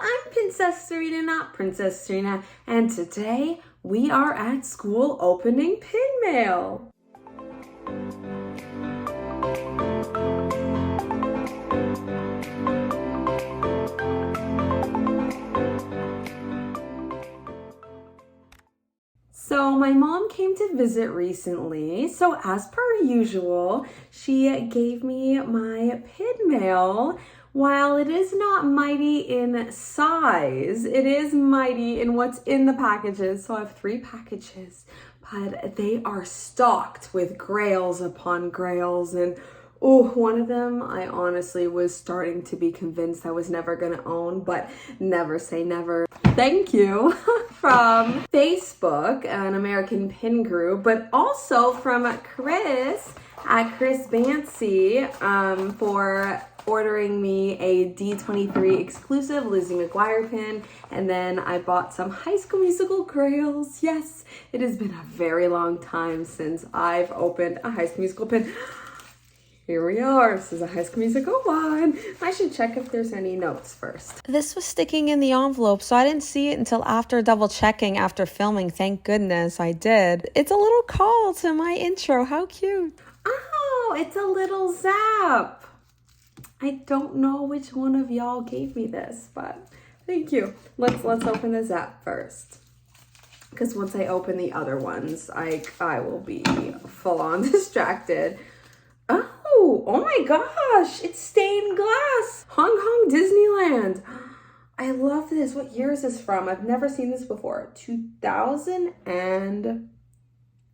I'm Princess Serena, not Princess Serena, and today we are at school opening pin mail. So my mom came to visit recently, so as per usual, she gave me my pin mail. While it is not mighty in size, it is mighty in what's in the packages. So I have 3 packages, but they are stocked with grails upon grails. And one of them I honestly was starting to be convinced I was never gonna own, but never say never. Thank you from Facebook, an American pin group, but also from Chris at Chris Bancy for ordering me a D23 exclusive Lizzie McGuire pin, and then I bought some High School Musical grails. Yes, it has been a very long time since I've opened a High School Musical pin. Here we are. This is a High School Musical one. I should check if there's any notes first. This was sticking in the envelope, so I didn't see it until after double checking after filming. Thank goodness I did. It's a little call to my intro. How cute. Oh, it's a little zap. I don't know which one of y'all gave me this, but thank you. Let's open the zap first, because once I open the other ones, I will be full on distracted. Oh my gosh, it's stained glass. Hong Kong Disneyland. I love this. What year is this from? I've never seen this before. 2009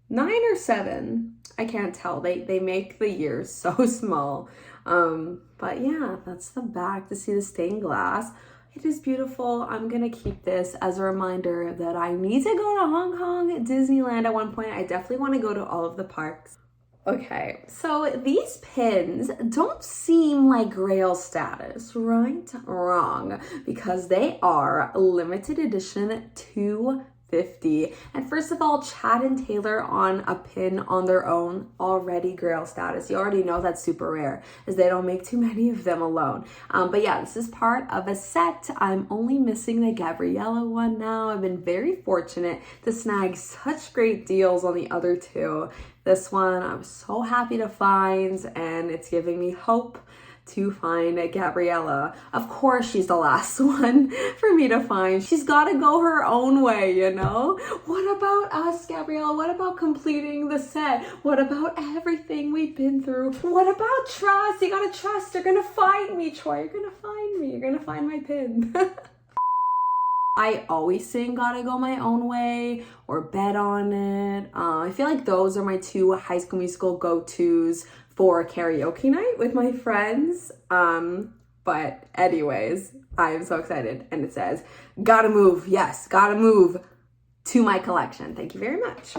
or 7. I can't tell. They make the years so small. But yeah, that's the back to see the stained glass. It is beautiful. I'm gonna keep this as a reminder that I need to go to Hong Kong Disneyland at one point. I definitely want to go to all of the parks. Okay, so these pins don't seem like Grail status, right? Wrong, because they are limited edition 250. And first of all, Chad and Taylor on a pin on their own, already Grail status. You already know that's super rare, as they don't make too many of them alone. But yeah, this is part of a set. I'm only missing the Gabriella one now. I've been very fortunate to snag such great deals on the other 2. This one I was so happy to find, and it's giving me hope to find Gabriella. Of course, she's the last one for me to find. She's got to go her own way, you know? What about us, Gabriella? What about completing the set? What about everything we've been through? What about trust? You gotta trust. You're gonna find me, Troy. You're gonna find me. You're gonna find my pin. I always sing Gotta Go My Own Way or Bet on It. I feel like those are my 2 High School Musical go-tos for karaoke night with my friends. But anyways, I am so excited. And it says, gotta move. Yes, gotta move to my collection. Thank you very much.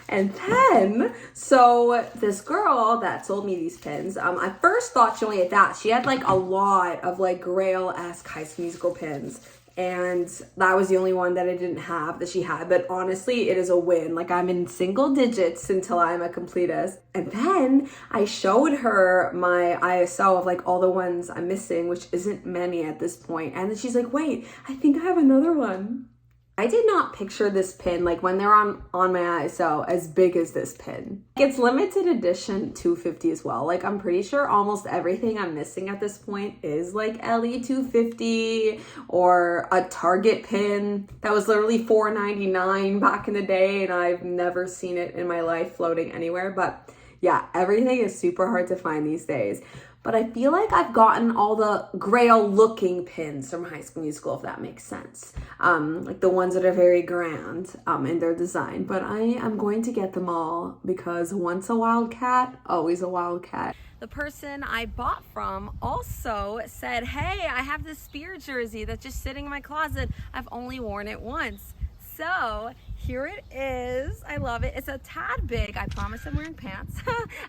And then, so this girl that sold me these pins, I first thought she only had that. She had like a lot of like Grail-esque High School Musical pins. And that was the only one that I didn't have that she had. But honestly, it is a win. Like, I'm in single digits until I'm a completist. And then I showed her my ISO of like all the ones I'm missing, which isn't many at this point. And then she's like, wait, I think I have another one. I did not picture this pin, like when they're on my ISO, as big as this pin. It's limited edition 250 as well. Like, I'm pretty sure almost everything I'm missing at this point is like LE 250 or a Target pin that was literally $4.99 back in the day, and I've never seen it in my life floating anywhere. But yeah, everything is super hard to find these days. But I feel like I've gotten all the Grail looking pins from High School Musical, if that makes sense. Like the ones that are very grand in their design. But I am going to get them all, because once a wildcat, always a wildcat. The person I bought from also said, hey, I have this Spear jersey that's just sitting in my closet. I've only worn it once. So here it is. I love it. It's a tad big. I promise I'm wearing pants.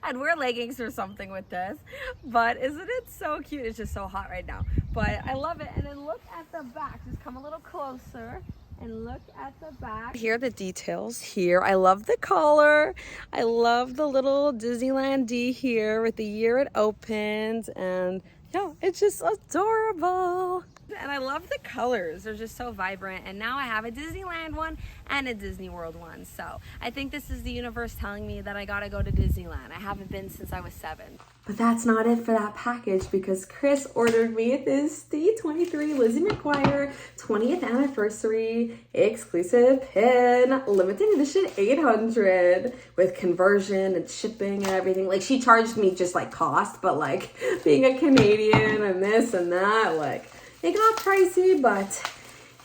I'd wear leggings or something with this. But isn't it so cute? It's just so hot right now. But I love it. And then look at the back. Just come a little closer and look at the back. Here are the details here. I love the collar. I love the little Disneyland D here with the year it opened. And yeah, it's just adorable. And I love the colors. They're just so vibrant. And now I have a Disneyland one and a Disney World one. So I think this is the universe telling me that I gotta go to Disneyland. I haven't been since I was 7. But that's not it for that package, because Chris ordered me this D23 Lizzie McGuire 20th anniversary exclusive pin, limited edition 800, with conversion and shipping and everything. Like, she charged me just like cost, but like being a Canadian and this and that, like it got pricey, but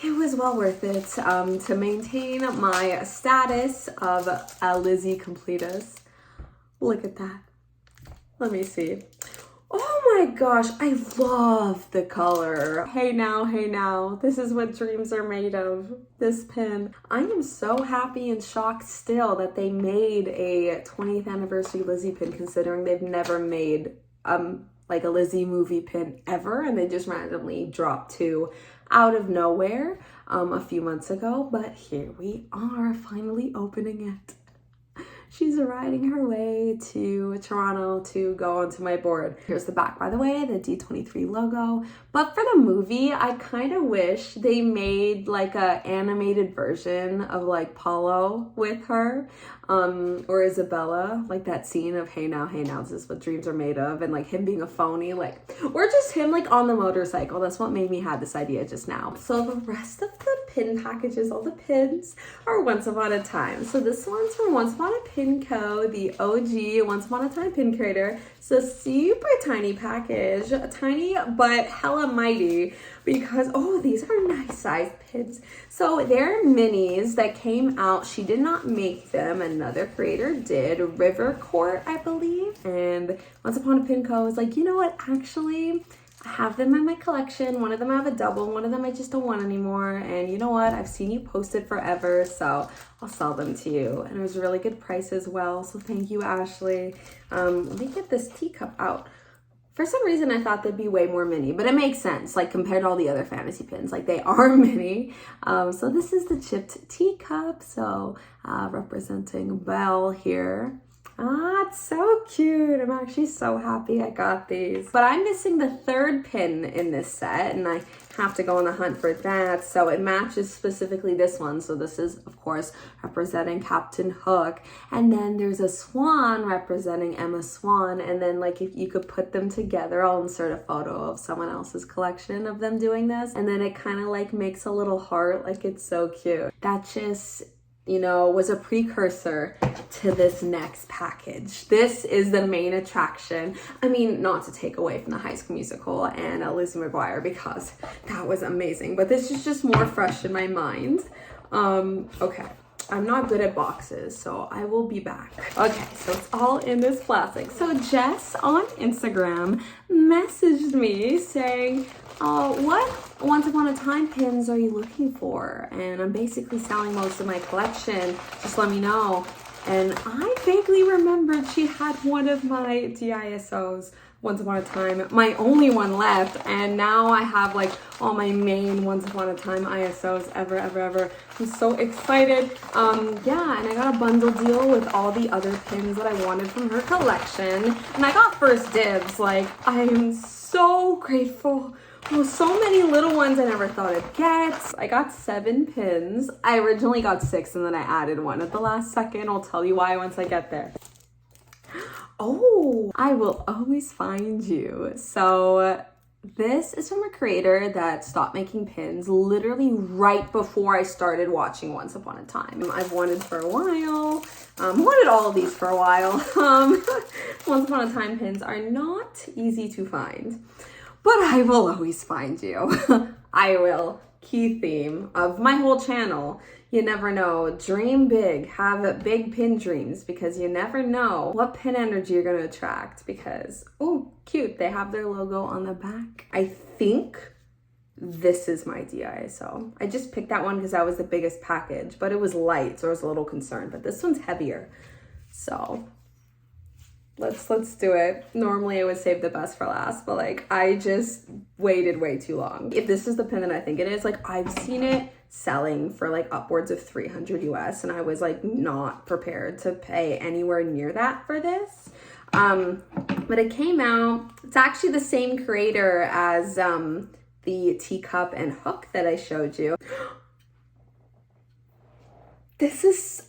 it was well worth it to maintain my status of a Lizzie completist. Look at that. Let me see. Oh my gosh, I love the color. Hey now, this is what dreams are made of, this pin. I am so happy and shocked still that they made a 20th anniversary Lizzie pin, considering they've never made like a Lizzie movie pin ever, and they just randomly dropped 2 out of nowhere a few months ago. But here we are, finally opening it. She's riding her way to Toronto to go onto my board. Here's the back, by the way, the D23 logo. But for the movie, I kind of wish they made like a animated version of like Paulo with her, or Isabella, like that scene of hey now, this is what dreams are made of, and like him being a phony, like, or just him like on the motorcycle. That's what made me have this idea just now. So the rest of the pin packages, all the pins, are Once Upon a Time. So this one's from Once Upon a Pin Co., the OG Once Upon a Time pin creator. So super tiny package, tiny but hella mighty, because oh, these are nice sized pins. So they're minis that came out. She did not make them, another creator did, River Court, I believe. And Once Upon a Pin Co. was like, you know what, actually I have them in my collection. One of them I have a double, one of them I just don't want anymore. And you know what? I've seen you post it forever, so I'll sell them to you. And it was a really good price as well, so thank you, Ashley. Let me get this teacup out. For some reason, I thought they'd be way more mini, but it makes sense, like compared to all the other fantasy pins, like they are mini. So this is the chipped teacup, so representing Belle here. Ah, it's so cute. I'm actually so happy I got these. But I'm missing the 3rd pin in this set, and I have to go on the hunt for that. So it matches specifically this one. So this is, of course, representing Captain Hook. And then there's a swan representing Emma Swan. And then, like, if you could put them together, I'll insert a photo of someone else's collection of them doing this. And then it kind of, like, makes a little heart. Like, it's so cute. That just, you know, was a precursor to this next package. This is the main attraction. I mean, not to take away from the High School Musical and Lizzie McGuire, because that was amazing, but this is just more fresh in my mind. Okay, I'm not good at boxes, so I will be back. Okay, so it's all in this plastic. So Jess on Instagram messaged me saying, what Once Upon a Time pins are you looking for? And I'm basically selling most of my collection. Just let me know. And I vaguely remembered she had one of my DISOs Once Upon a Time, my only one left, and now I have like all my main Once Upon a Time ISOs ever. I'm so excited. Yeah, and I got a bundle deal with all the other pins that I wanted from her collection, and I got first dibs. Like, I am so grateful. Oh, so many little ones I never thought I'd get. I got 7 pins. I originally got 6 and then I added one at the last second. I'll tell you why once I get there. Oh, I will always find you. So this is from a creator that stopped making pins literally right before I started watching Once Upon a Time. I've wanted for a while. Wanted all of these for a while. Once Upon a Time pins are not easy to find, but I will always find you. I will. Key theme of my whole channel. You never know. Dream big. Have big pin dreams, because you never know what pin energy you're going to attract. Because, oh, cute. They have their logo on the back. I think this is my DISO. I just picked that one because that was the biggest package, but it was light, so I was a little concerned. But this one's heavier. So let's do it. Normally I would save the best for last, but like I just waited way too long. If this is the pin that I think it is, like I've seen it selling for like upwards of 300 US, and I was like not prepared to pay anywhere near that for this. But it came out, it's actually the same creator as the the teacup and hook that I showed you. This is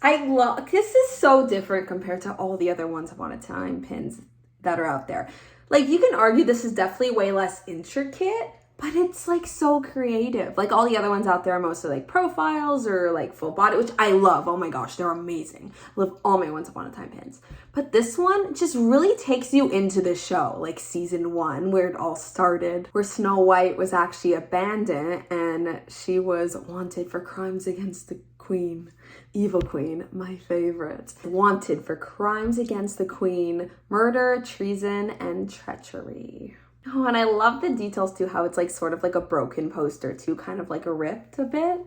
so different compared to all the other Once Upon a Time pins that are out there. Like, you can argue this is definitely way less intricate, but it's like so creative. Like, all the other ones out there are mostly like profiles or like full body, which I love. Oh my gosh, they're amazing. I love all my Once Upon a Time pins. But this one just really takes you into the show, like season 1, where it all started, where Snow White was actually a bandit and she was wanted for crimes against the queen. Evil queen, my favorite. Wanted for crimes against the queen, murder, treason, and treachery. Oh, and I love the details too, how it's like sort of like a broken poster too, kind of like a ripped a bit.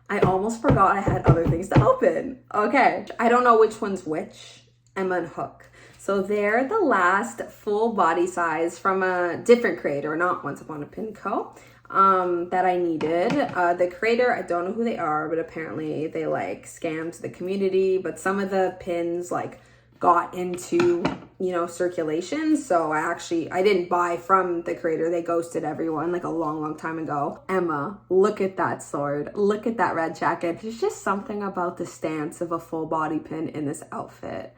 I almost forgot I had other things to open. Okay, I don't know which one's which. Emma and Hook. So they're the last full body size from a different creator, not Once Upon a Pin Co. That I needed. The creator, I don't know who they are, but apparently they like scammed the community, but some of the pins like got into, circulation. So I didn't buy from the creator. They ghosted everyone like a long time ago. Emma, look at that sword. Look at that red jacket. There's just something about the stance of a full body pin in this outfit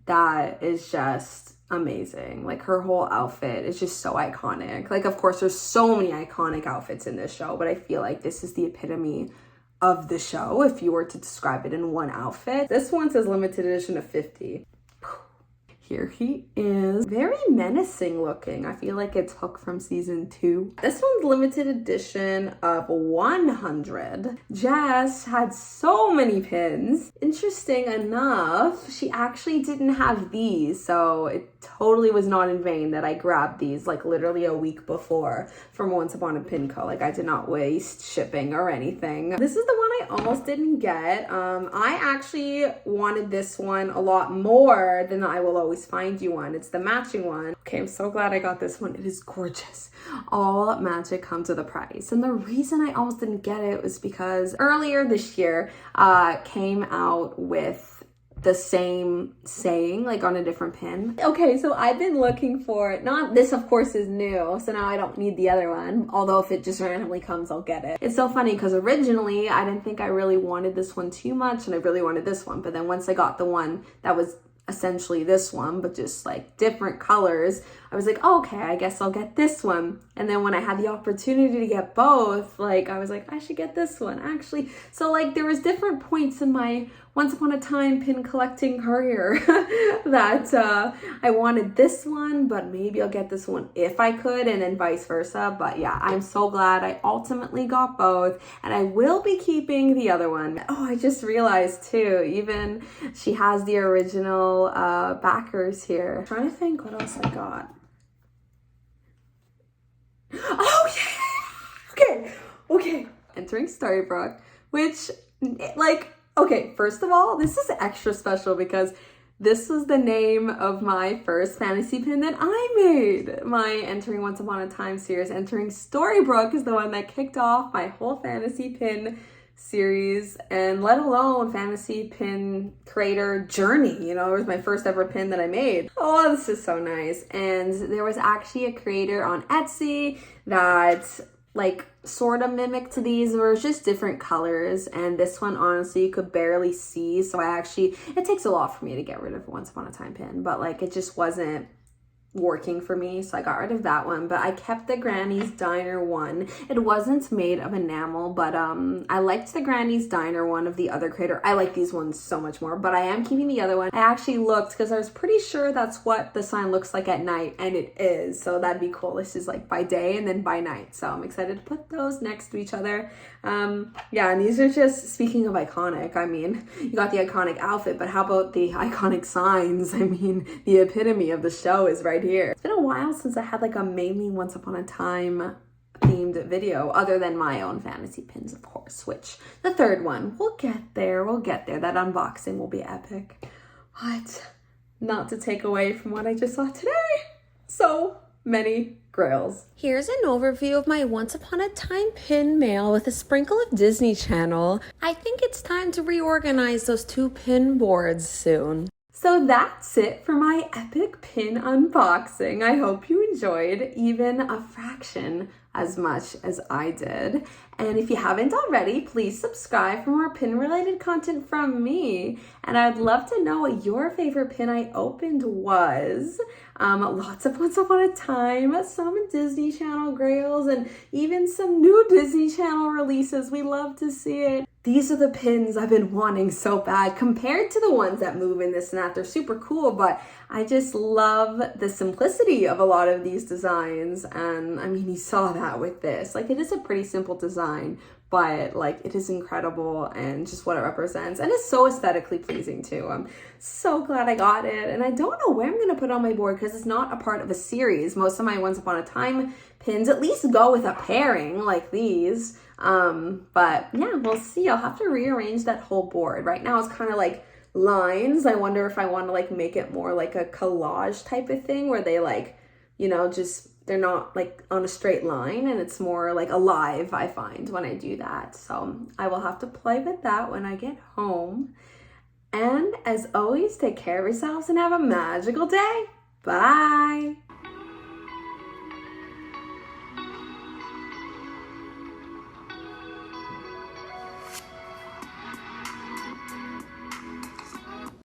that is just amazing. Like, her whole outfit is just so iconic. Like, of course, there's so many iconic outfits in this show, but I feel like this is the epitome of the show if you were to describe it in one outfit. This one says limited edition of 50. Here he is. Very menacing looking. I feel like it's Hook from season 2. This one's limited edition of 100. Jess had so many pins. Interesting enough, she actually didn't have these, so it totally was not in vain that I grabbed these like literally a week before from Once Upon a Pin Co. Like, I did not waste shipping or anything. This is the one I almost didn't get. I actually wanted this one a lot more than I Will Always Find You one. It's the matching one. Okay, I'm so glad I got this one. It is gorgeous. All magic comes with a price. And the reason I almost didn't get it was because earlier this year came out with the same saying, like on a different pin. Okay, so I've been looking for it. Not this, of course, is new, so now I don't need the other one. Although if it just randomly comes, I'll get it. It's so funny because originally I didn't think I really wanted this one too much, and I really wanted this one. But then once I got the one that was essentially this one, but just like different colors, I was like, oh, okay, I guess I'll get this one. And then when I had the opportunity to get both, like, I was like, I should get this one actually. So like, there was different points in my Once Upon a Time pin collecting career that I wanted this one, but maybe I'll get this one if I could, and then vice versa. But yeah, I'm so glad I ultimately got both, and I will be keeping the other one. Oh, I just realized too, even she has the original backers here. I'm trying to think what else I got. Oh yeah! Okay. Entering Storybrooke, which, like, okay, first of all, this is extra special because this was the name of my first fantasy pin that I made. My Entering Once Upon a Time series, Entering Storybrooke, is the one that kicked off my whole fantasy pin series, and let alone fantasy pin creator journey. It was my first ever pin that I made. Oh, this is so nice. And there was actually a creator on Etsy that like sort of mimicked these, were just different colors, and this one honestly you could barely see, so it takes a lot for me to get rid of Once Upon a Time pin, but like it just wasn't working for me, so I got rid of that one. But I kept the Granny's Diner one. It wasn't made of enamel, but I liked the Granny's Diner one of the other creator. I like these ones so much more, but I am keeping the other one. I actually looked because I was pretty sure that's what the sign looks like at night, and it is, so that'd be cool. This is like by day and then by night, so I'm excited to put those next to each other. Yeah, and these are just, speaking of iconic, I mean, you got the iconic outfit, but how about the iconic signs? I mean, the epitome of the show is right here. It's been a while since I had like a mainly Once Upon a Time themed video, other than my own fantasy pins, of course, which the third one, we'll get there. That unboxing will be epic. But not to take away from what I just saw today. So many grails. Here's an overview of my Once Upon a Time pin mail with a sprinkle of Disney Channel. I think it's time to reorganize those 2 pin boards soon. So that's it for my epic pin unboxing. I hope you enjoyed even a fraction as much as I did. And if you haven't already, please subscribe for more pin related content from me. And I'd love to know what your favorite pin I opened was. Lots of Once Upon a Time, some Disney Channel grails, and even some new Disney Channel releases. We love to see it. These are the pins I've been wanting so bad compared to the ones that move in this and that. They're super cool, but I just love the simplicity of a lot of these designs. And I mean, you saw that with this. Like, it is a pretty simple design, but like, it is incredible and just what it represents. And it's so aesthetically pleasing too. I'm so glad I got it. And I don't know where I'm gonna put it on my board because it's not a part of a series. Most of my Once Upon a Time pins at least go with a pairing like these. But yeah, we'll see. I'll have to rearrange that whole board. Right now it's kind of like lines. I wonder if I want to like make it more like a collage type of thing where they like, you know, just they're not like on a straight line and it's more like alive, I find, when I do that. So I will have to play with that when I get home. And as always, take care of yourselves and have a magical day. Bye.